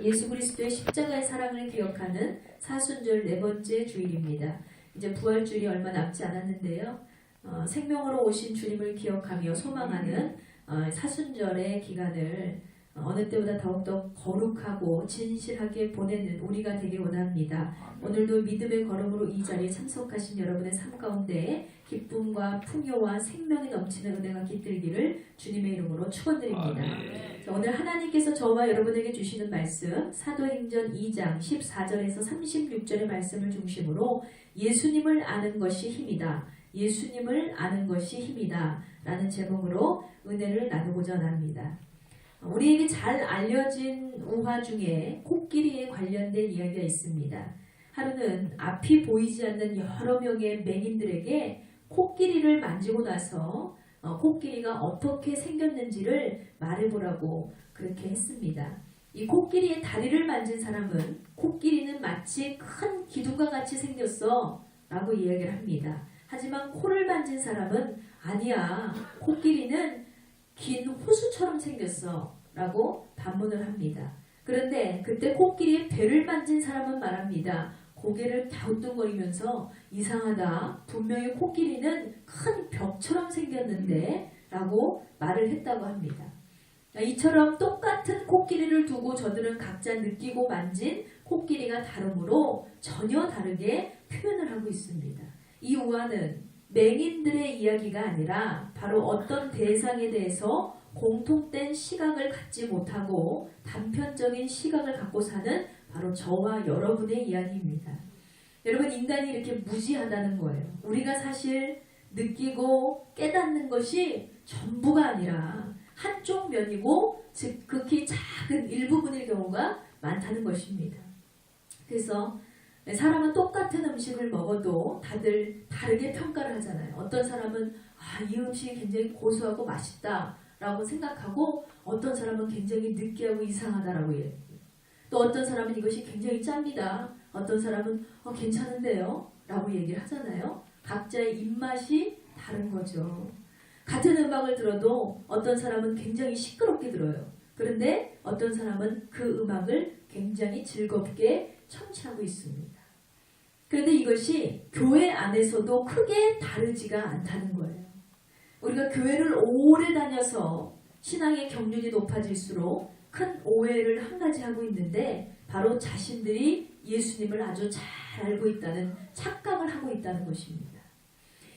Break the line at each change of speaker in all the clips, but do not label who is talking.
예수 그리스도의 십자가의 사랑을 기억하는 사순절 네 번째 주일입니다. 이제 부활주일이 얼마 남지 않았는데요. 생명으로 오신 주님을 기억하며 소망하는 사순절의 기간을 어느 때보다 더욱더 거룩하고 진실하게 보내는 우리가 되길 원합니다. 오늘도 믿음의 걸음으로 이 자리에 참석하신 여러분의 삶 가운데 기쁨과 풍요와 생명이 넘치는 은혜가 깃들기를 주님의 이름으로 축원드립니다. 오늘 하나님께서 저와 여러분에게 주시는 말씀 사도행전 2장 14절에서 36절의 말씀을 중심으로 예수님을 아는 것이 힘이다. 예수님을 아는 것이 힘이다. 라는 제목으로 은혜를 나누고자 합니다. 우리에게 잘 알려진 우화 중에 코끼리에 관련된 이야기가 있습니다. 하루는 앞이 보이지 않는 여러 명의 맹인들에게 코끼리를 만지고 나서 코끼리가 어떻게 생겼는지를 말해보라고 그렇게 했습니다. 이 코끼리의 다리를 만진 사람은 코끼리는 마치 큰 기둥과 같이 생겼어 라고 이야기를 합니다. 하지만 코를 만진 사람은 아니야, 코끼리는 긴 호수처럼 생겼어 라고 반문을 합니다. 그런데 그때 코끼리의 배를 만진 사람은 말합니다. 고개를 갸우뚱거리면서 이상하다, 분명히 코끼리는 큰 벽처럼 생겼는데 라고 말을 했다고 합니다. 이처럼 똑같은 코끼리를 두고 저들은 각자 느끼고 만진 코끼리가 다르므로 전혀 다르게 표현을 하고 있습니다. 이 우화는 맹인들의 이야기가 아니라 바로 어떤 대상에 대해서 공통된 시각을 갖지 못하고 단편적인 시각을 갖고 사는 바로 저와 여러분의 이야기입니다. 여러분, 인간이 이렇게 무지하다는 거예요. 우리가 사실 느끼고 깨닫는 것이 전부가 아니라 한쪽 면이고 즉 극히 작은 일부분일 경우가 많다는 것입니다. 그래서 사람은 똑같은 음식을 먹어도 다들 다르게 평가를 하잖아요. 어떤 사람은 이 음식이 굉장히 고소하고 맛있다 라고 생각하고, 어떤 사람은 굉장히 느끼하고 이상하다라고 얘기해요. 또 어떤 사람은 이것이 굉장히 짭니다. 어떤 사람은 괜찮은데요 라고 얘기를 하잖아요. 각자의 입맛이 다른 거죠. 같은 음악을 들어도 어떤 사람은 굉장히 시끄럽게 들어요. 그런데 어떤 사람은 그 음악을 굉장히 즐겁게 청취하고 있습니다. 그런데 이것이 교회 안에서도 크게 다르지가 않다는 거예요. 우리가 교회를 오래 다녀서 신앙의 경륜이 높아질수록 큰 오해를 한 가지 하고 있는데, 바로 자신들이 예수님을 아주 잘 알고 있다는 착각을 하고 있다는 것입니다.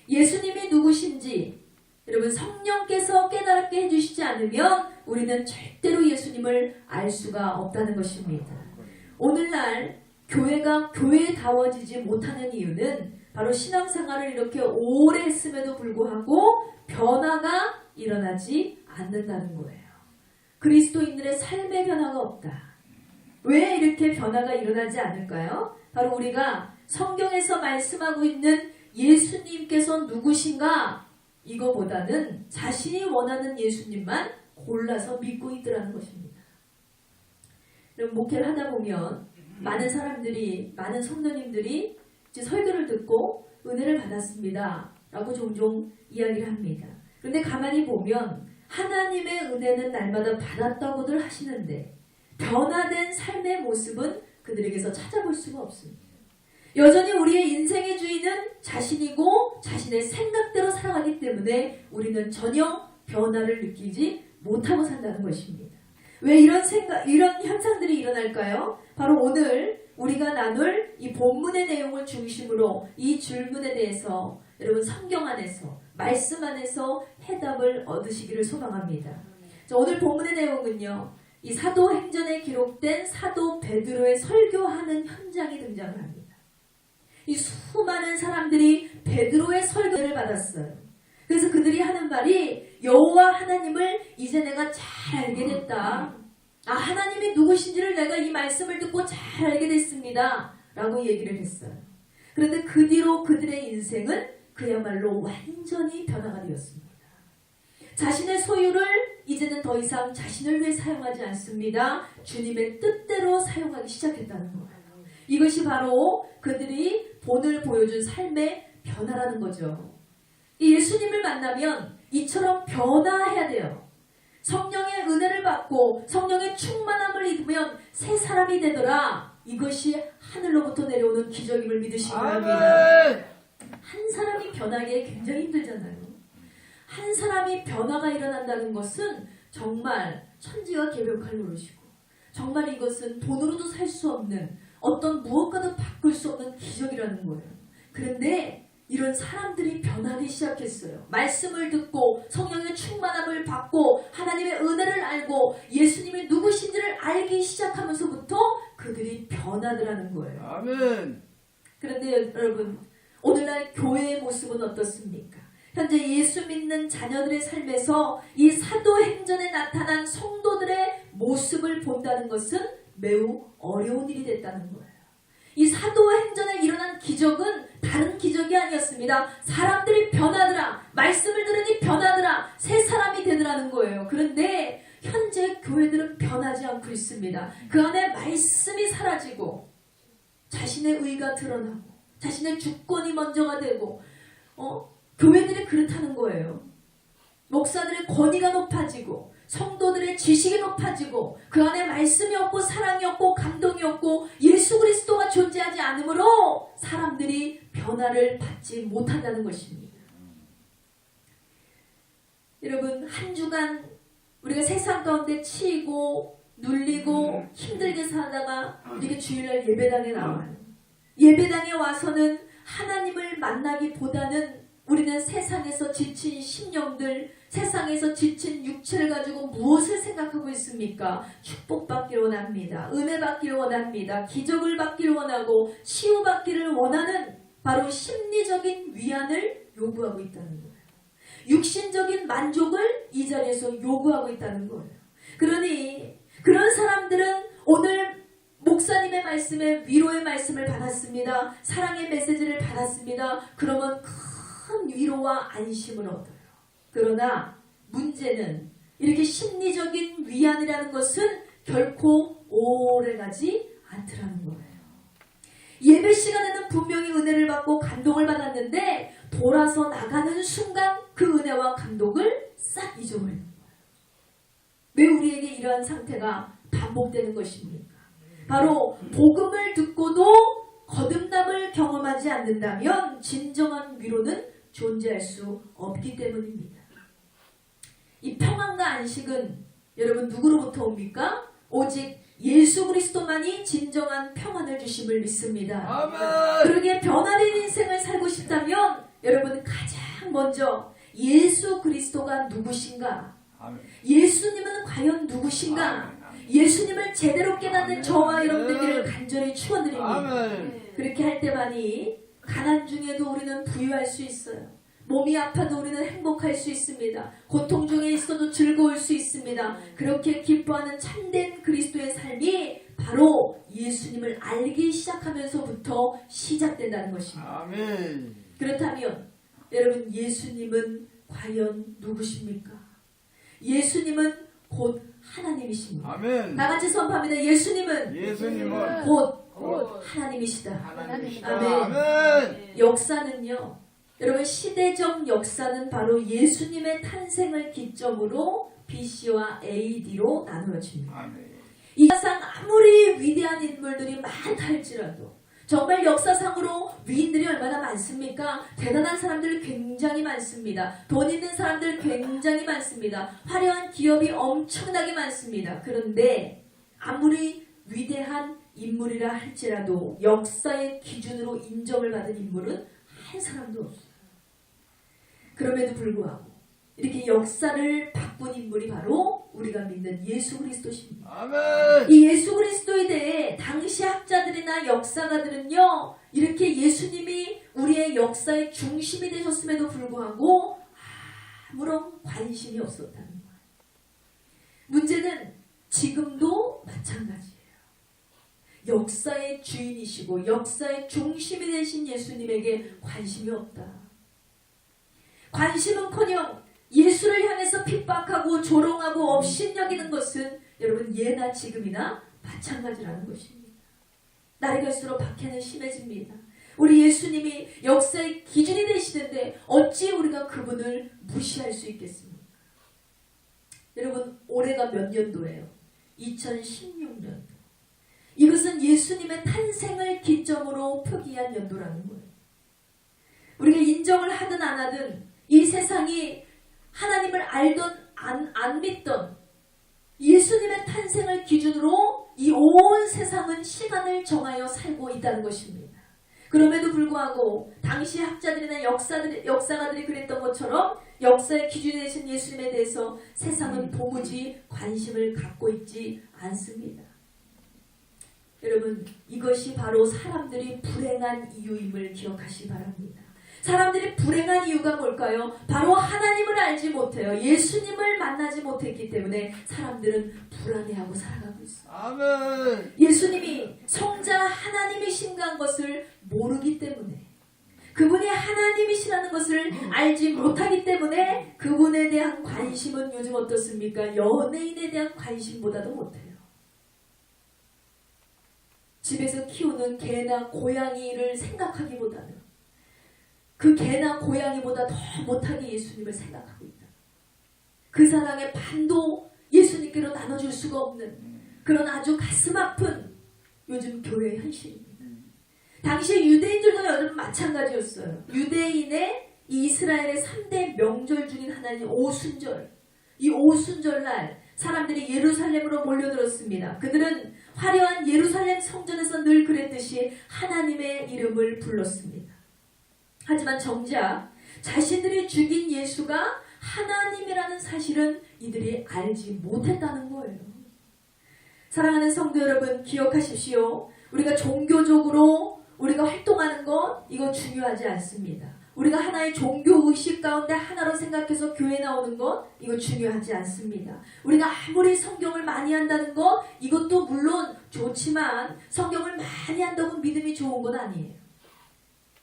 예수님이 누구신지 여러분, 성령께서 깨닫게 해주시지 않으면 우리는 절대로 예수님을 알 수가 없다는 것입니다. 오늘날 교회가 교회다워지지 못하는 이유는 바로 신앙생활을 이렇게 오래 했음에도 불구하고 변화가 일어나지 않는다는 거예요. 그리스도인들의 삶의 변화가 없다. 왜 이렇게 변화가 일어나지 않을까요? 바로 우리가 성경에서 말씀하고 있는 예수님께서 누구신가? 이거보다는 자신이 원하는 예수님만 골라서 믿고 있더라는 것입니다. 목회를 하다 보면 많은 사람들이, 많은 성도님들이 이제 설교를 듣고 은혜를 받았습니다 라고 종종 이야기를 합니다. 그런데 가만히 보면 하나님의 은혜는 날마다 받았다고들 하시는데 변화된 삶의 모습은 그들에게서 찾아볼 수가 없습니다. 여전히 우리의 인생의 주인은 자신이고 자신의 생각대로 살아가기 때문에 우리는 전혀 변화를 느끼지 못하고 산다는 것입니다. 왜 이런 현상들이 일어날까요? 바로 오늘 우리가 나눌 이 본문의 내용을 중심으로 이 질문에 대해서 여러분 성경 안에서, 말씀 안에서 해답을 얻으시기를 소망합니다. 오늘 본문의 내용은요, 이 사도행전에 기록된 사도 베드로의 설교하는 현장이 등장을 합니다. 이 수많은 사람들이 베드로의 설교를 받았어요. 그래서 그들이 하는 말이 여호와 하나님을 이제 내가 잘 알게 됐다. 하나님이 누구신지를 내가 이 말씀을 듣고 잘 알게 됐습니다 라고 얘기를 했어요. 그런데 그 뒤로 그들의 인생은 그야말로 완전히 변화가 되었습니다. 자신의 소유를 이제는 더 이상 자신을 위해 사용하지 않습니다. 주님의 뜻대로 사용하기 시작했다는 거예요. 이것이 바로 그들이 본을 보여준 삶의 변화라는 거죠. 예수님을 만나면 이처럼 변화해야 돼요. 성령의 은혜를 받고 성령의 충만함을 입으면 새 사람이 되더라. 이것이 하늘로부터 내려오는 기적임을 믿으시기 바랍니다. 한 사람이 변하기에 굉장히 힘들잖아요. 한 사람이 변화가 일어난다는 것은 정말 천지와 개벽할 노릇이고, 정말 이것은 돈으로도 살 수 없는, 어떤 무엇과도 바꿀 수 없는 기적이라는 거예요. 그런데 이런 사람들이 변하기 시작했어요. 말씀을 듣고 성령의 충만함을 받고 하나님의 은혜를 알고 예수님이 누구신지를 알기 시작하면서부터 그들이 변하더라는 거예요.
아멘.
그런데 여러분, 오늘날 교회의 모습은 어떻습니까? 현재 예수 믿는 자녀들의 삶에서 이 사도행전에 나타난 성도들의 모습을 본다는 것은 매우 어려운 일이 됐다는 거예요. 이 사도행전에 일어난 기적은 다른 기적이 아니었습니다. 사람들이 변하더라. 말씀을 들으니 변하더라. 새 사람이 되더라는 거예요. 그런데 현재 교회들은 변하지 않고 있습니다. 그 안에 말씀이 사라지고 자신의 의가 드러나고 자신의 주권이 먼저가 되고 교회들이 그렇다는 거예요. 목사들의 권위가 높아지고 성도들의 지식이 높아지고 그 안에 말씀이 없고 사랑이 없고 감동이 없고 예수 그리스도가 존재하지 않으므로 사람들이 변화를 받지 못한다는 것입니다. 여러분, 한 주간 우리가 세상 가운데 치이고 눌리고 힘들게 살다가 이렇게 주일날 예배당에 나와요. 예배당에 와서는 하나님을 만나기보다는 우리는 세상에서 지친 심령들, 세상에서 지친 육체를 가지고 무엇을 생각하고 있습니까? 축복받기를 원합니다. 은혜 받기를 원합니다. 기적을 받기를 원하고 치유받기를 원하는 바로 심리적인 위안을 요구하고 있다는 거예요. 육신적인 만족을 이 자리에서 요구하고 있다는 거예요. 그러니 그런 사람들은 오늘 목사님의 말씀에 위로의 말씀을 받았습니다. 사랑의 메시지를 받았습니다. 그러면 큰 위로와 안심을 얻어요. 그러나 문제는 이렇게 심리적인 위안이라는 것은 결코 오래가지 않더라는 거예요. 예배 시간에는 분명히 은혜를 받고 감동을 받았는데 돌아서 나가는 순간 그 은혜와 감동을 싹 잊어버리는 거예요. 왜 우리에게 이러한 상태가 반복되는 것입니까? 바로 복음을 듣고도 거듭남을 경험하지 않는다면 진정한 위로는 존재할 수 없기 때문입니다. 이 평안과 안식은 여러분 누구로부터 옵니까? 오직 예수 그리스도만이 진정한 평안을 주심을 믿습니다.
아멘.
그러기에 변화된 인생을 살고 싶다면 여러분 가장 먼저 예수 그리스도가 누구신가?
아멘.
예수님은 과연 누구신가?
아멘.
예수님을 제대로 깨닫는 저와 여러분들을 간절히 축원드립니다.
아멘.
그렇게 할 때만이 가난 중에도 우리는 부유할 수 있어요. 몸이 아파도 우리는 행복할 수 있습니다. 고통 중에 있어도 즐거울 수 있습니다. 그렇게 기뻐하는 참된 그리스도의 삶이 바로 예수님을 알기 시작하면서부터 시작된다는 것입니다.
아멘.
그렇다면 여러분 예수님은 과연 누구십니까? 예수님은 곧 하나님이십니다.
아멘.
다 같이 선포합니다.
예수님은
곧
곧
하나님이시다.
하나님이시다.
아멘.
아멘.
역사는요. 여러분 시대적 역사는 바로 예수님의 탄생을 기점으로 BC와 AD로 나누어집니다.
아멘.
이 세상 아무리 위대한 인물들이 많다 할지라도 정말 역사상으로 위인들이 얼마나 많습니까? 대단한 사람들 굉장히 많습니다. 돈 있는 사람들 굉장히 많습니다. 화려한 기업이 엄청나게 많습니다. 그런데 아무리 위대한 인물이라 할지라도 역사의 기준으로 인정을 받은 인물은 한 사람도 없어요. 그럼에도 불구하고 이렇게 역사를 바꾼 인물이 바로 우리가 믿는 예수 그리스도십니다.
아멘.
이 예수 그리스도에 대해 당시 학자들이나 역사가들은요 이렇게 예수님이 우리의 역사의 중심이 되셨음에도 불구하고 아무런 관심이 없었다는 거예요. 문제는 지금도 마찬가지예요. 역사의 주인이시고 역사의 중심이 되신 예수님에게 관심이 없다. 관심은커녕 예수를 향해서 핍박하고 조롱하고 업신여기는 것은 여러분 예나 지금이나 마찬가지라는 것입니다. 날이 갈수록 박해는 심해집니다. 우리 예수님이 역사의 기준이 되시는데 어찌 우리가 그분을 무시할 수 있겠습니까? 여러분 올해가 몇 년도예요? 2016년도. 예수님의 탄생을 기점으로 표기한 연도라는 거예요. 우리가 인정을 하든 안 하든 이 세상이 하나님을 알던 안 믿던 예수님의 탄생을 기준으로 이 온 세상은 시간을 정하여 살고 있다는 것입니다. 그럼에도 불구하고 당시 학자들이나 역사가들이 그랬던 것처럼 역사의 기준이 되신 예수님에 대해서 세상은 도무지 관심을 갖고 있지 않습니다. 여러분, 이것이 바로 사람들이 불행한 이유임을 기억하시기 바랍니다. 사람들이 불행한 이유가 뭘까요? 바로 하나님을 알지 못해요. 예수님을 만나지 못했기 때문에 사람들은 불안해하고 살아가고 있어요.
아멘.
예수님이 성자 하나님이신가 것을 모르기 때문에, 그분이 하나님이시라는 것을 알지 못하기 때문에 그분에 대한 관심은 요즘 어떻습니까? 연예인에 대한 관심보다도 못해요. 집에서 키우는 개나 고양이를 생각하기보다는 그 개나 고양이보다 더 못하게 예수님을 생각하고 있다. 그 사랑의 반도 예수님께로 나눠줄 수가 없는 그런 아주 가슴 아픈 요즘 교회의 현실입니다. 당시 유대인들도 여러분 마찬가지였어요. 유대인의 이스라엘의 3대 명절 중인 하나인 오순절. 이 오순절날 사람들이 예루살렘으로 몰려들었습니다. 그들은 화려한 예루살렘 성전에서 늘 그랬듯이 하나님의 이름을 불렀습니다. 하지만 정작 자신들이 죽인 예수가 하나님이라는 사실은 이들이 알지 못했다는 거예요. 사랑하는 성도 여러분, 기억하십시오. 우리가 종교적으로 우리가 활동하는 것, 이거 중요하지 않습니다. 우리가 하나의 종교의식 가운데 하나로 생각해서 교회 나오는 것, 이거 중요하지 않습니다. 우리가 아무리 성경을 많이 한다는 것, 이것도 물론 좋지만 성경을 많이 한다고 믿음이 좋은 건 아니에요.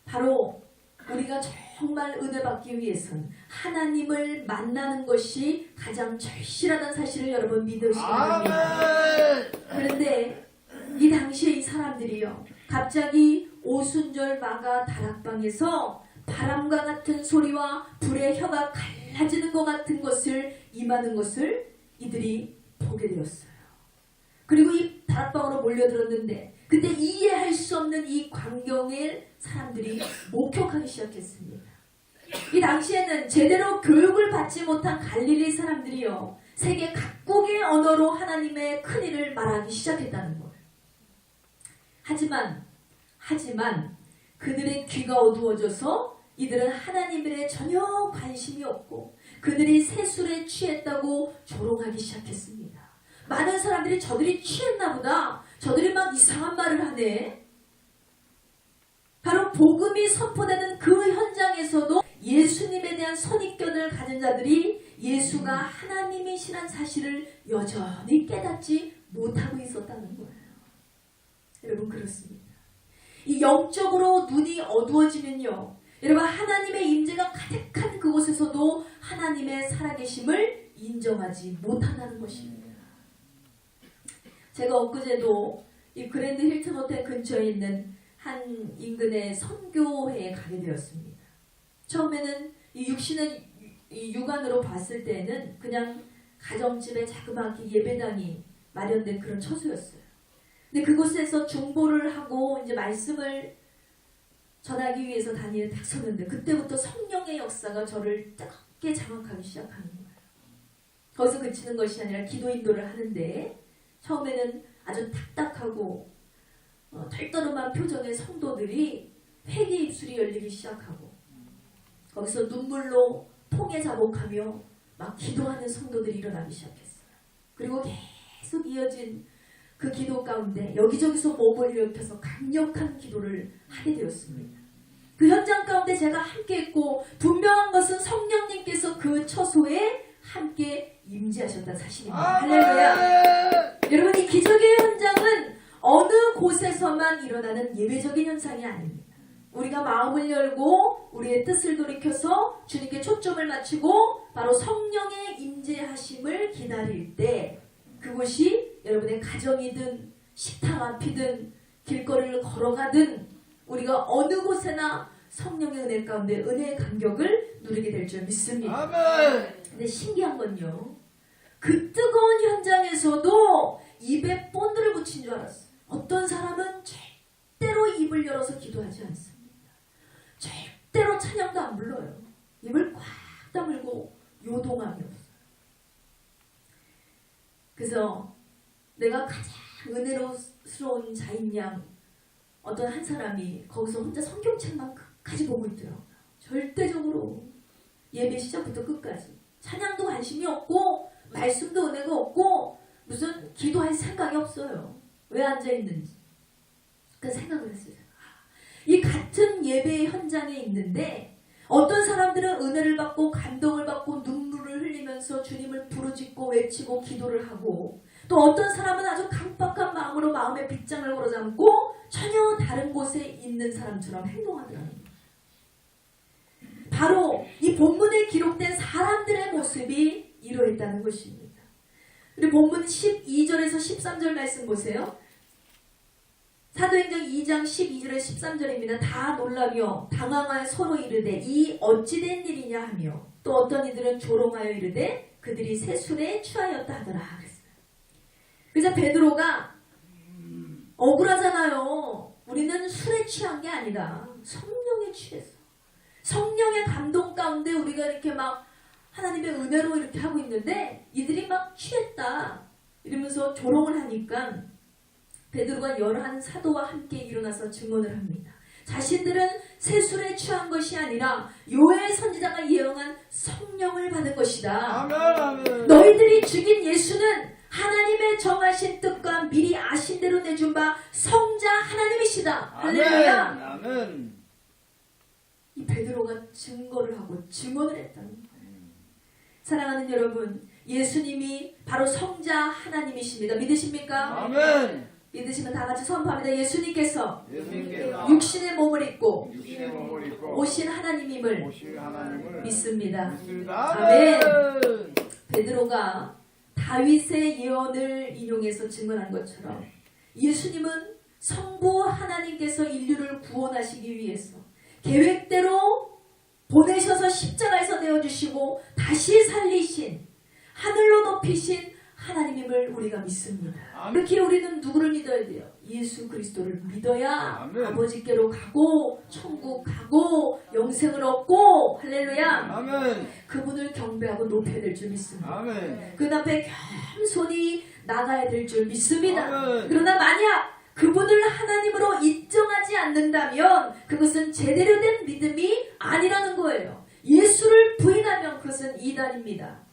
바로 우리가 정말 은혜 받기 위해서는 하나님을 만나는 것이 가장 절실하다는 사실을 여러분 믿으시기 바랍니다. 그런데 이 당시에 이 사람들이요, 갑자기 오순절 마가 다락방에서 바람과 같은 소리와 불의 혀가 갈라지는 것 같은 것을 임하는 것을 이들이 보게 되었어요. 그리고 이 다락방으로 몰려들었는데 그때 이해할 수 없는 이 광경을 사람들이 목격하기 시작했습니다. 이 당시에는 제대로 교육을 받지 못한 갈릴리 사람들이요, 세계 각국의 언어로 하나님의 큰일을 말하기 시작했다는 거예요. 하지만 그들의 귀가 어두워져서 이들은 하나님에 전혀 관심이 없고 그들이 세술에 취했다고 조롱하기 시작했습니다. 많은 사람들이 저들이 취했나 보다, 저들이 막 이상한 말을 하네. 바로 복음이 선포되는 그 현장에서도 예수님에 대한 선입견을 가진 자들이 예수가 하나님이시란 사실을 여전히 깨닫지 못하고 있었다는 거예요. 여러분, 그렇습니다. 이 영적으로 눈이 어두워지면요, 여러분, 하나님의 임재가 가득한 그곳에서도 하나님의 살아계심을 인정하지 못한다는 것입니다. 제가 엊그제도 이 그랜드 힐튼 호텔 근처에 있는 한 인근의 선교회에 가게 되었습니다. 처음에는 이 육신의 육안으로 봤을 때는 그냥 가정집에 자그마한 예배당이 마련된 그런 처소였어요. 근데 그곳에서 중보를 하고 이제 말씀을 전하기 위해서 단위에 딱 섰는데 그때부터 성령의 역사가 저를 뜨겁게 장악하기 시작하는 거예요. 거기서 그치는 것이 아니라 기도 인도를 하는데 처음에는 아주 딱딱하고 털떠름한 표정의 성도들이 회개 입술이 열리기 시작하고 거기서 눈물로 통에 자복하며 막 기도하는 성도들이 일어나기 시작했어요. 그리고 계속 이어진 그 기도 가운데 여기저기서 몸을 일으켜서 강력한 기도를 하게 되었습니다. 그 현장 가운데 제가 함께 했고 분명한 것은 성령님께서 그 처소에 함께 임재하셨다는 사실입니다. 할렐루야. 여러분, 이 기적의 현장은 어느 곳에서만 일어나는 예배적인 현상이 아닙니다. 우리가 마음을 열고 우리의 뜻을 돌이켜서 주님께 초점을 맞추고 바로 성령의 임재하심을 기다릴 때 그곳이 여러분의 가정이든 식탁 앞이든 길거리를 걸어가든 우리가 어느 곳에나 성령의 은혜 가운데 은혜의 감격을 누리게 될 줄 믿습니다.
아멘.
근데 신기한 건요, 그 뜨거운 현장에서도 입에 본드를 붙인 줄 알았어요. 어떤 사람은 열어서 기도하지 않습니다. 절대로 찬양도 안 불러요. 입을 꽉 다물고 요동함이 없어요. 그래서 내가 가장 은혜로운 자인 양 어떤 한 사람이 거기서 혼자 성경책만 끝까지 보고 있더라고요. 절대적으로 예배 시작부터 끝까지 찬양도 관심이 없고 말씀도 은혜가 없고 무슨 기도할 생각이 없어요. 왜 앉아있는지 그 생각을 했어요. 이 같은 예배의 현장에 있는데 어떤 사람들은 은혜를 받고 감동을 받고 눈물을 흘리면서 주님을 부르짖고 외치고 기도를 하고, 또 어떤 사람은 아주 강박한 마음으로 마음의 빗장을 걸어 잠고 전혀 다른 곳에 있는 사람처럼 행동하더라는 거예요. 바로 이 본문에 기록된 사람들의 모습이 이러했다는 것입니다. 우리 본문 12절에서 13절 말씀 보세요. 사도행전 2장 12절에 13절입니다. 다 놀라며 당황하여 서로 이르되 이 어찌된 일이냐 하며, 또 어떤 이들은 조롱하여 이르되 그들이 새 술에 취하였다 하더라 그랬어요. 그래서 베드로가 억울하잖아요. 우리는 술에 취한 게 아니다. 성령에 취했어. 성령의 감동 가운데 우리가 이렇게 막 하나님의 은혜로 이렇게 하고 있는데 이들이 막 취했다 이러면서 조롱을 하니까 베드로가 11 사도와 함께 일어나서 증언을 합니다. 자신들은 새 술에 취한 것이 아니라 요엘 선지자가 예언한 성령을 받은 것이다.
아멘, 아멘.
너희들이 죽인 예수는 하나님의 정하신 뜻과 미리 아신 대로 내준 바 성자 하나님이시다. 할렐루야.
아멘.
이 베드로가 증거를 하고 증언을 했다는 거예요. 사랑하는 여러분, 예수님이 바로 성자 하나님이십니다. 믿으십니까?
아멘.
믿으시면 다 같이 선포합니다. 예수님께서
예수님께서
육신의 몸을 입고
육신의 몸을 입고
오신 하나님임을
오실 하나님을
믿습니다.
믿습니다.
아멘.
아멘.
베드로가 다윗의 예언을 인용해서 증언한 것처럼 예수님은 성부 하나님께서 인류를 구원하시기 위해서 계획대로 보내셔서 십자가에서 내어주시고 다시 살리신, 하늘로 높이신 하나님임을 우리가 믿습니다.
아멘.
이렇게 우리는 누구를 믿어야 돼요? 예수 그리스도를 믿어야
아멘.
아버지께로 가고 천국 가고 영생을 얻고, 할렐루야,
아멘.
그분을 경배하고 높여야 될 줄 믿습니다.
아멘.
그 앞에 겸손히 나가야 될 줄 믿습니다.
아멘.
그러나 만약 그분을 하나님으로 인정하지 않는다면 그것은 제대로 된 믿음이 아니라는 거예요. 예수를 부인하면 그것은 이단입니다.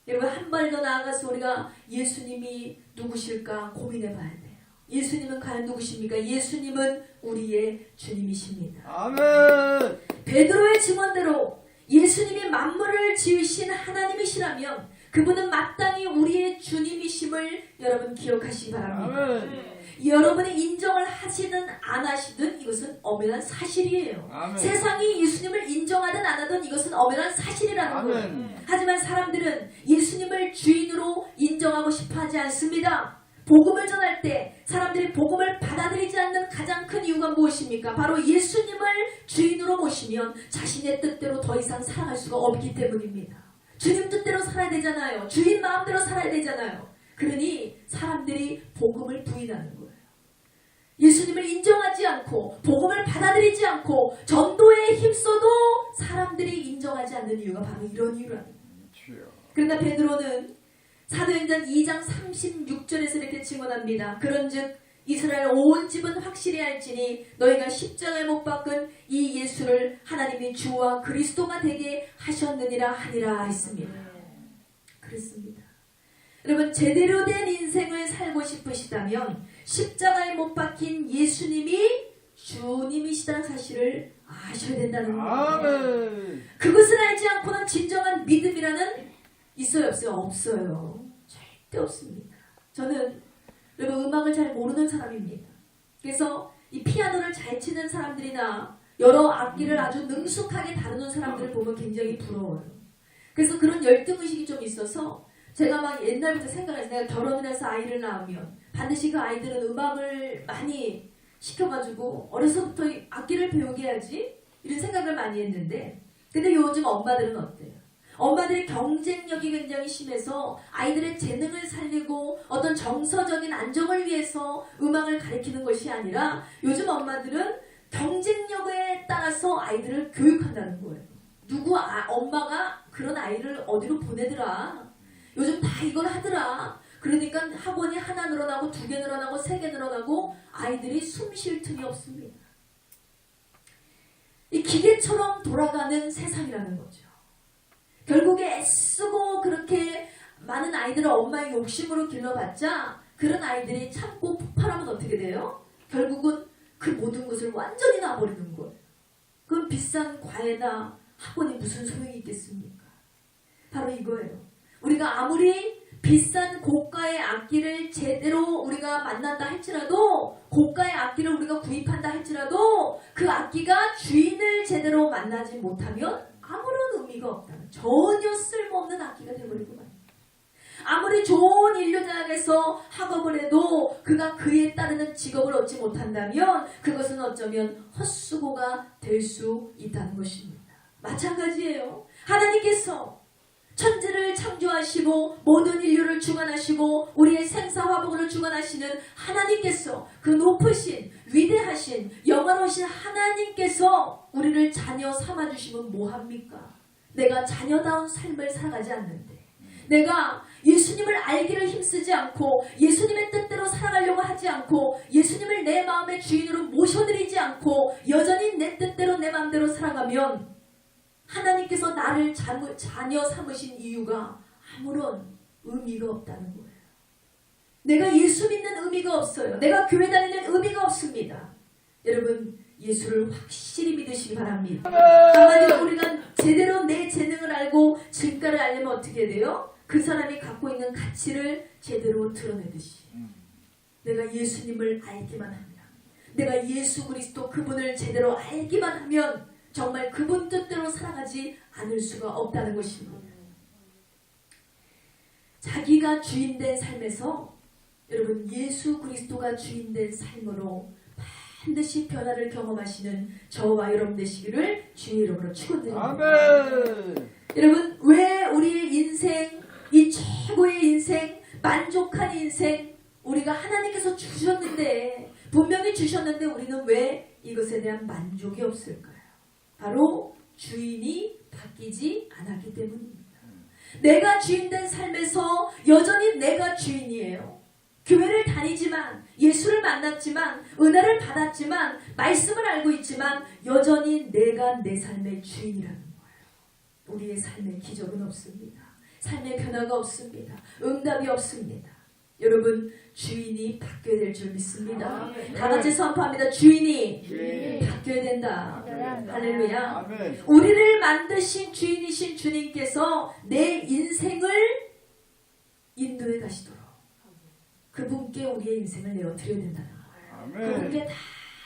여러분, 한 발 더 나아가서 우리가 예수님이 누구실까 고민해 봐야 돼요. 예수님은 과연 누구십니까? 예수님은 우리의 주님이십니다.
아멘.
베드로의 증언대로 예수님이 만물을 지으신 하나님이시라면 그분은 마땅히 우리의 주님이심을 여러분 기억하시기 바랍니다.
아멘.
여러분이 인정을 하시든 안 하시든 이것은 엄연한 사실이에요.
아멘.
세상이 예수님을 인정하든 안 하든 이것은 엄연한 사실이라는 거예요.
아멘.
하지만 사람들은 예수님을 주인으로 인정하고 싶어 하지 않습니다. 복음을 전할 때 사람들이 복음을 받아들이지 않는 가장 큰 이유가 무엇입니까? 바로 예수님을 주인으로 모시면 자신의 뜻대로 더 이상 살아갈 수가 없기 때문입니다. 주님 뜻대로 살아야 되잖아요. 주인 마음대로 살아야 되잖아요. 그러니 사람들이 복음을 부인하는 거예요. 예수님을 인정하지 않고 복음을 받아들이지 않고 전도에 힘써도 사람들이 인정하지 않는 이유가 바로 이런 이유라는 거예요. 그러나 베드로는 사도행전 2장 36절에서 이렇게 증언합니다. 그런즉 이스라엘 온 집은 확실히 알지니 너희가 십자가에 못 박은 이 예수를 하나님이 주와 그리스도가 되게 하셨느니라 하니라 했습니다. 그렇습니다. 여러분, 제대로 된 인생을 살고 싶으시다면 십자가에 못 박힌 예수님이 주님이시다는 사실을 아셔야 된다는 거예요.
아멘.
그것을 알지 않고는 진정한 믿음이라는 있어요, 없어요? 없어요. 절대 없습니다. 저는 여러분 음악을 잘 모르는 사람입니다. 그래서 이 피아노를 잘 치는 사람들이나 여러 악기를 아주 능숙하게 다루는 사람들을 보면 굉장히 부러워요. 그래서 그런 열등의식이 좀 있어서 제가 막 옛날부터 생각해서 내가 결혼을 해서 아이를 낳으면 반드시 그 아이들은 음악을 많이 시켜가지고 어려서부터 악기를 배우게 해야지 이런 생각을 많이 했는데, 근데 요즘 엄마들은 어때요? 엄마들의 경쟁력이 굉장히 심해서 아이들의 재능을 살리고 어떤 정서적인 안정을 위해서 음악을 가르치는 것이 아니라 요즘 엄마들은 경쟁력에 따라서 아이들을 교육한다는 거예요. 엄마가 그런 아이를 어디로 보내더라. 요즘 다 이걸 하더라. 그러니까 학원이 하나 늘어나고 2개 늘어나고 3개 늘어나고 아이들이 숨 쉴 틈이 없습니다. 이 기계처럼 돌아가는 세상이라는 거죠. 결국에 애쓰고 그렇게 많은 아이들을 엄마의 욕심으로 길러봤자 그런 아이들이 참고 폭발하면 어떻게 돼요? 결국은 그 모든 것을 완전히 놔버리는 거예요. 그럼 비싼 과외나 학원이 무슨 소용이 있겠습니까? 바로 이거예요. 우리가 아무리 비싼 고가의 악기를 제대로 우리가 만난다 할지라도 고가의 악기를 우리가 구입한다 할지라도 그 악기가 주인을 제대로 만나지 못하면 아무런 의미가 없다는 전혀 쓸모없는 악기가 되어버리고 말입니다. 아무리 좋은 인류대학에서 학업을 해도 그가 그에 따르는 직업을 얻지 못한다면 그것은 어쩌면 헛수고가 될 수 있다는 것입니다. 마찬가지예요. 하나님께서 천지를 창조하시고 모든 인류를 주관하시고 우리의 생사화복을 주관하시는 하나님께서 그 높으신 위대하신 영원하신 하나님께서 우리를 자녀 삼아주시면 뭐합니까? 내가 자녀다운 삶을 살아가지 않는데 내가 예수님을 알기를 힘쓰지 않고 예수님의 뜻대로 살아가려고 하지 않고 예수님을 내 마음의 주인으로 모셔드리지 않고 여전히 내 뜻대로 내 마음대로 살아가면 하나님께서 나를 자녀 삼으신 이유가 아무런 의미가 없다는 거예요. 내가 예수 믿는 의미가 없어요. 내가 교회 다니는 의미가 없습니다. 여러분 예수를 확실히 믿으시기 바랍니다. 한마디로 우리가 제대로 내 재능을 알고 진가를 알려면 어떻게 돼요? 그 사람이 갖고 있는 가치를 제대로 드러내듯이 내가 예수님을 알기만 하면 내가 예수 그리스도 그분을 제대로 알기만 하면 정말 그분 뜻대로 살아가지 않을 수가 없다는 것입니다. 자기가 주인된 삶에서 여러분 예수 그리스도가 주인된 삶으로 반드시 변화를 경험하시는 저와 여러분 되시기를 주의 이름으로 축원드립니다.
아멘.
여러분 왜 우리의 인생 이 최고의 인생 만족한 인생 우리가 하나님께서 주셨는데 분명히 주셨는데 우리는 왜 이것에 대한 만족이 없을까요? 바로 주인이 바뀌지 않았기 때문입니다. 내가 주인된 삶에서 여전히 내가 주인이에요. 교회를 다니지만 예수를 만났지만 은혜를 받았지만 말씀을 알고 있지만 여전히 내가 내 삶의 주인이라는 거예요. 우리의 삶에 기적은 없습니다. 삶의 변화가 없습니다. 응답이 없습니다. 여러분 주인이 바뀌어야 될 줄 믿습니다. 다 같이 선포합니다. 주인이 바뀌어야 된다. 할렐루야.
아멘.
우리를 만드신 주인이신 주님께서 내 인생을 인도해 가시도록 그분께 우리의 인생을 내어드려야 된다는 거예요. 그분께 다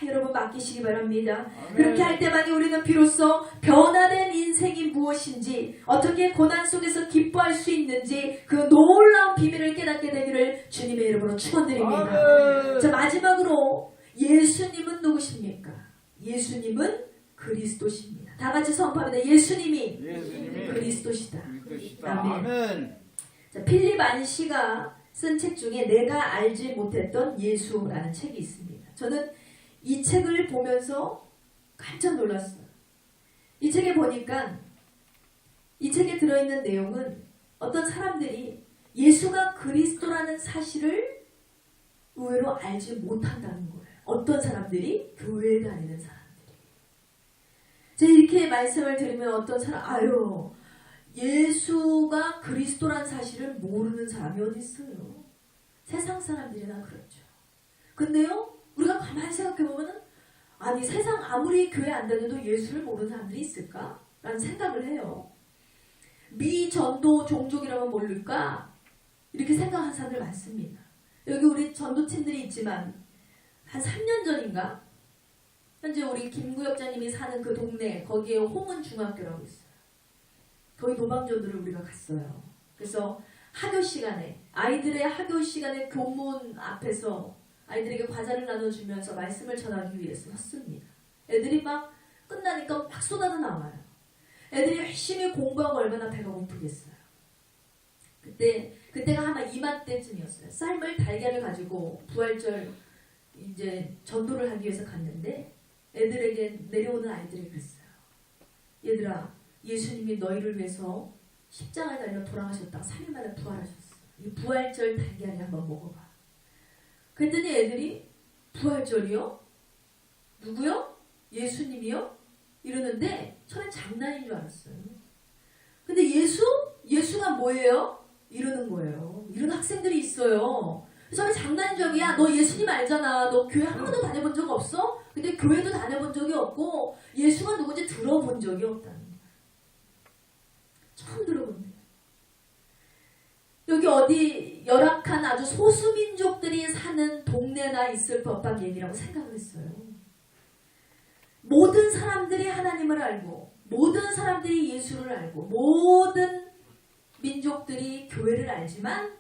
여러분 맡기시기 바랍니다. 그렇게 할 때만이 우리는 비로소 변화된 인생이 무엇인지 어떻게 고난 속에서 기뻐할 수 있는지 그 놀라운 비밀을 깨닫게 되기를 주님의 이름으로 축원드립니다. 자 마지막으로 예수님은 누구십니까? 예수님은 그리스도십니다. 다 같이 선포합니다. 예수님이 그리스도시다.
아멘.
자, 필립 안시가 쓴 책 중에 내가 알지 못했던 예수라는 책이 있습니다. 저는 이 책을 보면서 깜짝 놀랐어요. 이 책에 보니까 이 책에 들어있는 내용은 어떤 사람들이 예수가 그리스도라는 사실을 의외로 알지 못한다는 거예요. 어떤 사람들이? 교회에 다니는 사람들이. 제가 이렇게 말씀을 드리면 어떤 사람 예수가 그리스도라는 사실을 모르는 사람이 어디 있어요? 세상 사람들이나 그렇죠. 근데요 우리가 가만히 생각해보면 아니 세상 아무리 교회 안 다녀도 예수를 모르는 사람들이 있을까? 라는 생각을 해요. 미전도 종족이라면 모를까? 이렇게 생각하는 사람들 많습니다. 여기 우리 전도팀들이 있지만 한 3년 전인가? 현재 우리 김구역자님이 사는 그 동네 거기에 홍은중학교라고 있어요. 거기 도방전도를 우리가 갔어요. 그래서 학교 시간에 아이들의 학교 시간에 교문 앞에서 아이들에게 과자를 나눠주면서 말씀을 전하기 위해서 섰습니다. 애들이 막 끝나니까 막 쏟아져 나와요. 애들이 열심히 공부하고 얼마나 배가 고프겠어요. 그때가 아마 이맘때쯤이었어요. 쌀물 달걀을 가지고 부활절 이제 전도를 하기 위해서 갔는데 애들에게 내려오는 아이들이 그랬어요. 얘들아, 예수님이 너희를 위해서 십자가에 달려 돌아가셨다가 3일 만에 부활하셨어. 이 부활절 달걀이 한번 먹어봐. 그랬더니 애들이 부활절이요? 누구요? 예수님이요? 이러는데 저는 장난인 줄 알았어요. 근데 예수가 뭐예요? 이러는 거예요. 이런 학생들이 있어요. 저는 장난인 줄 알고, 야, 너 예수님 알잖아. 너 교회 한 번도 다녀본 적 없어? 근데 교회도 다녀본 적이 없고 예수가 누군지 들어본 적이 없다는 거예요. 처음 들어본대요. 여기 어디 열악한 아주 소수민족들이 사는 동네나 있을 법한 얘기라고 생각을 했어요. 모든 사람들이 하나님을 알고 모든 사람들이 예수를 알고 모든 민족들이 교회를 알지만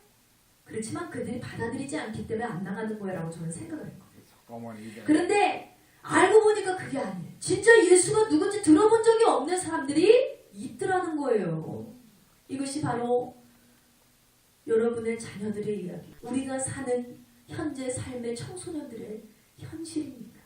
그렇지만 그들이 받아들이지 않기 때문에 안 나가는 거야라고 저는 생각을 했거든요. 그런데 알고 보니까 그게 아니에요. 진짜 예수가 누군지 들어본 적이 없는 사람들이 있더라는 거예요. 이것이 바로 여러분의 자녀들의 이야기, 우리가 사는 현재 삶의 청소년들의 현실입니다.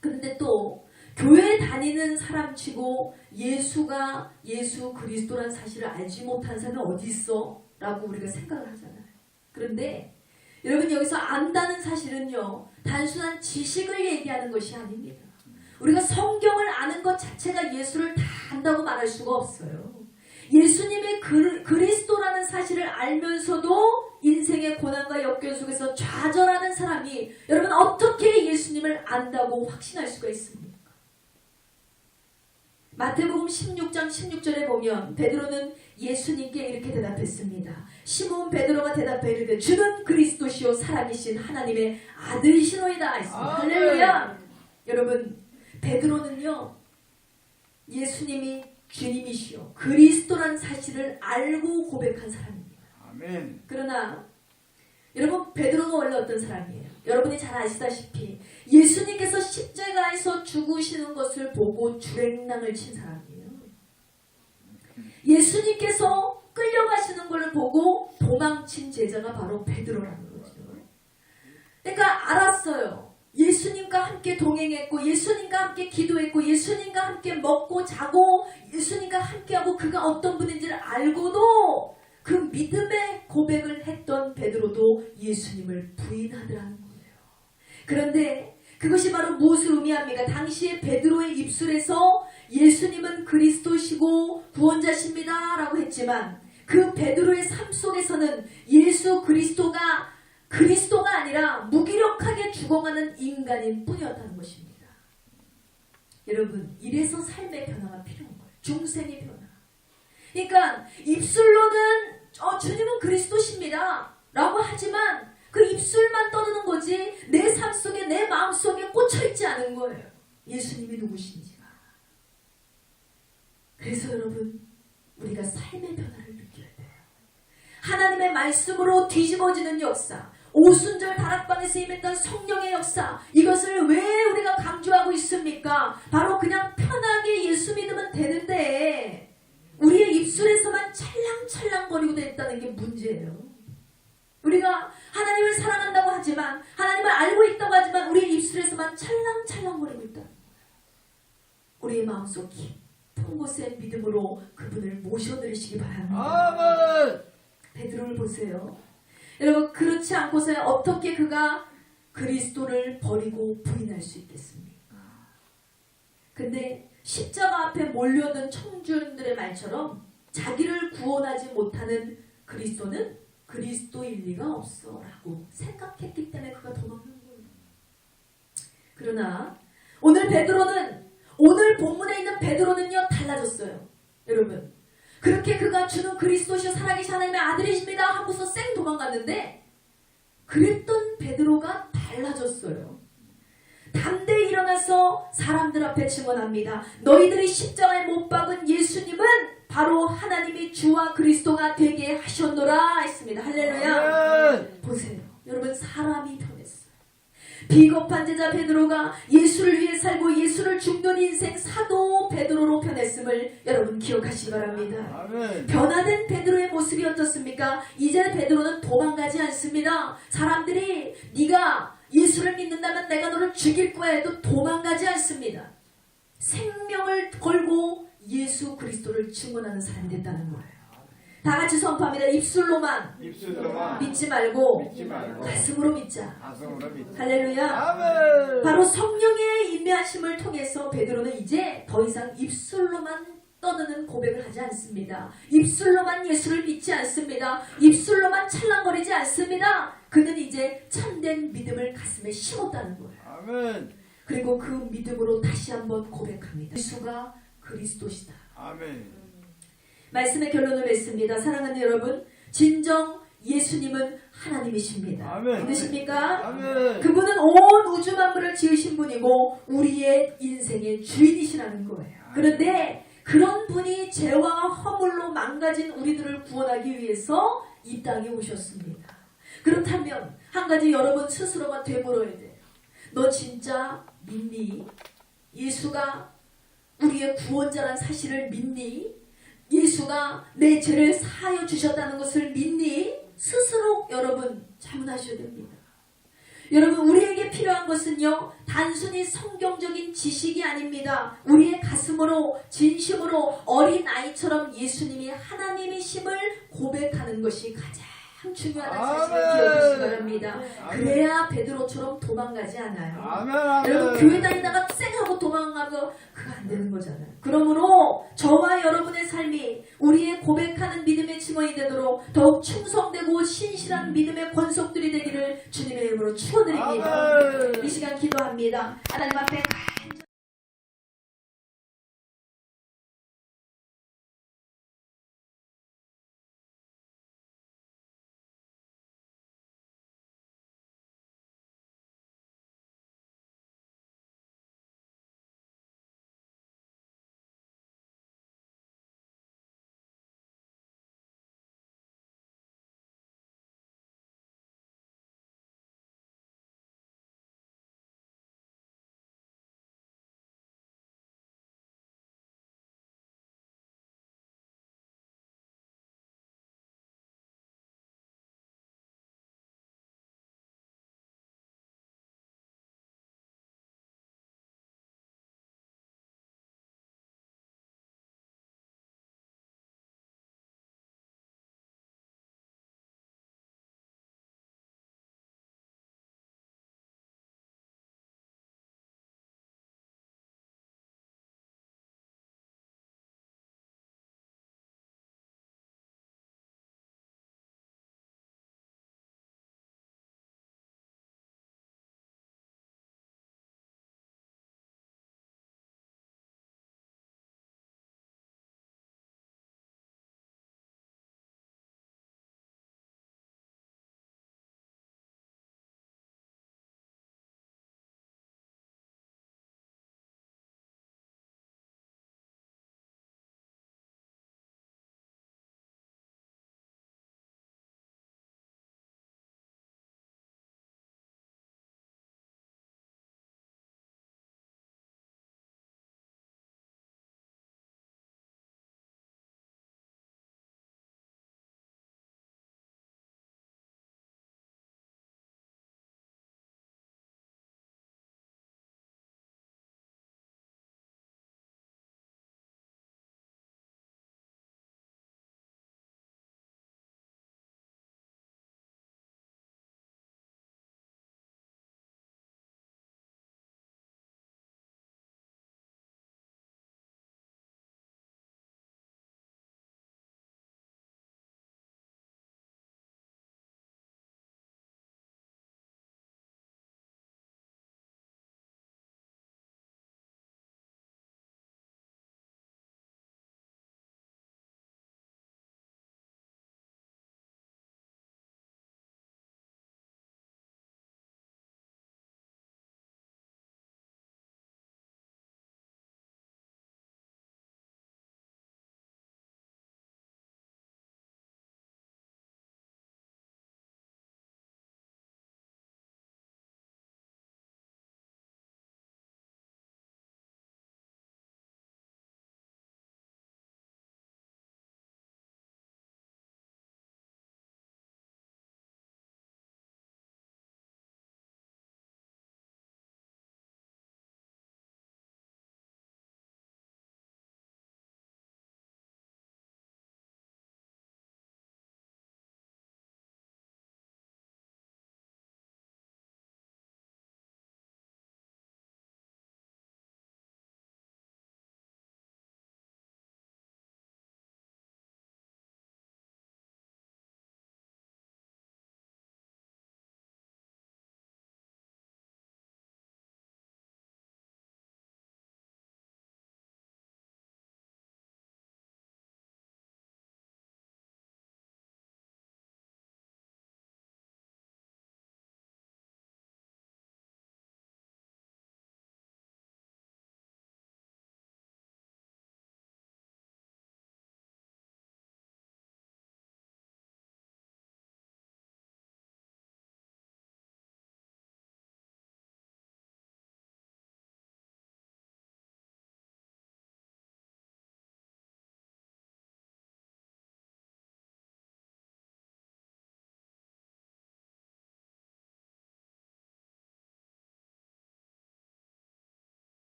그런데 또 교회 다니는 사람치고 예수가 예수 그리스도라는 사실을 알지 못한 사람이 어디 있어? 라고 우리가 생각을 하잖아요. 그런데 여러분 여기서 안다는 사실은요, 단순한 지식을 얘기하는 것이 아닙니다. 우리가 성경을 아는 것 자체가 예수를 다 안다고 말할 수가 없어요. 예수님의 그리스도라는 사실을 알면서도 인생의 고난과 역경 속에서 좌절하는 사람이 여러분 어떻게 예수님을 안다고 확신할 수가 있습니까? 마태복음 16장 16절에 보면 베드로는 예수님께 이렇게 대답했습니다. 시몬 베드로가 대답해 이르되 주는 그리스도시요 살아계신 하나님의 아들이시로이다 했습니다. 할렐루야. 여러분 베드로는요 예수님이 주님이시요 그리스도라는 사실을 알고 고백한 사람입니다.
아멘.
그러나 여러분 베드로가 원래 어떤 사람이에요? 여러분이 잘 아시다시피 예수님께서 십자가에서 죽으시는 것을 보고 주랭랑을 친 사람이에요. 예수님께서 끌려가시는 것을 보고 도망친 제자가 바로 베드로라는 거죠. 그러니까 알았어요. 예수님과 함께 동행했고 예수님과 함께 기도했고 예수님과 함께 먹고 자고 예수님과 함께하고 그가 어떤 분인지를 알고도 그 믿음의 고백을 했던 베드로도 예수님을 부인하더라는 거예요. 그런데 그것이 바로 무엇을 의미합니까? 당시에 베드로의 입술에서 예수님은 그리스도시고 구원자십니다 라고 했지만 그 베드로의 삶 속에서는 예수 그리스도가 아니라 무기력하게 죽어가는 인간인 뿐이었다는 것입니다. 여러분 이래서 삶의 변화가 필요한 거예요. 중생의 변화. 그러니까 입술로는 주님은 그리스도십니다 라고 하지만 그 입술만 떠드는 거지 내 삶 속에 내 마음 속에 꽂혀있지 않은 거예요. 예수님이 누구신지가. 그래서 여러분 우리가 삶의 변화를 느껴야 돼요. 하나님의 말씀으로 뒤집어지는 역사, 오순절 다락방에서 임했던 성령의 역사, 이것을 왜 우리가 강조하고 있습니까? 바로 그냥 편하게 예수 믿으면 되는데 우리의 입술에서만 찰랑찰랑거리고 있다는 게 문제예요. 우리가 하나님을 사랑한다고 하지만 하나님을 알고 있다고 하지만 우리의 입술에서만 찰랑찰랑거리고 있다. 우리의 마음속 깊은 곳에 믿음으로 그분을 모셔드리시기 바랍니다.
아멘.
베드로를 보세요. 여러분 그렇지 않고서 어떻게 그가 그리스도를 버리고 부인할 수 있겠습니까? 근데 십자가 앞에 몰려든 청중들의 말처럼 자기를 구원하지 못하는 그리스도는 그리스도일 리가 없어 라고 생각했기 때문에 그가 도망간 거예요. 그러나 오늘 본문에 있는 베드로는요 달라졌어요. 여러분 그렇게 그가 주는 그리스도시요 살아계신 하나님의 아들이십니다 하고서 쌩 도망갔는데 그랬던 베드로가 달라졌어요. 담대히 일어나서 사람들 앞에 증언합니다. 너희들이 십자가에 못 박은 예수님은 바로 하나님이 주와 그리스도가 되게 하셨노라 했습니다. 할렐루야.
아멘.
보세요. 여러분 사람이 변했어요. 비겁한 제자 베드로가 예수를 위해 살고 예수를 죽는 인생 사도 베드로로 변했음을 여러분 기억하시기 바랍니다.
아멘.
변화된 베드로의 모습이 어떻습니까? 이제 베드로는 도망가지 않습니다. 사람들이 네가 예수를 믿는다면 내가 너를 죽일 거야 해도 도망가지 않습니다. 생명을 걸고 예수 그리스도를 증언하는 사람이 됐다는 거예요. 다 같이 선포합니다. 입술로만 믿지 말고 가슴으로 믿자.
가슴으로 믿자.
할렐루야.
아멘.
바로 성령의 인내하심을 통해서 베드로는 이제 더 이상 입술로만 떠드는 고백을 하지 않습니다. 입술로만 예수를 믿지 않습니다. 입술로만 찰랑거리지 않습니다. 그는 이제 참된 믿음을 가슴에 심었다는 거예요.
아멘.
그리고 그 믿음으로 다시 한번 고백합니다. 예수가 그리스도시다.
아멘.
말씀의 결론을 맺습니다. 사랑하는 여러분, 진정 예수님은 하나님이십니다.
아멘.
믿으십니까?
아멘.
그분은 온 우주 만물을 지으신 분이고 우리의 인생의 주인이시라는 거예요. 그런데 그런 분이 죄와 허물로 망가진 우리들을 구원하기 위해서 이 땅에 오셨습니다. 그렇다면 한 가지 여러분 스스로가 되물어야 돼요. 너 진짜 믿니? 예수가 우리의 구원자란 사실을 믿니? 예수가 내 죄를 사하여 주셨다는 것을 믿니? 스스로 여러분 자문하셔야 됩니다. 여러분 우리에게 필요한 것은요 단순히 성경적인 지식이 아닙니다. 우리의 가슴으로 진심으로 어린아이처럼 예수님이 하나님이심을 고백하는 것이 가장 중요하다는 사실을 기억하시기 바랍니다. 그래야 베드로처럼 도망가지 않아요.
아멘.
여러분 교회 다니다가 쌩하고 도망가면 그거 안 되는 거잖아요. 그러므로 저와 여러분의 삶이 우리의 고백하는 믿음의 증언이 되도록 더욱 충성되고 신실한 믿음의 권속들이 되기를 주님의 이름으로 축원드립니다. 이 시간 기도합니다. 하나님 앞에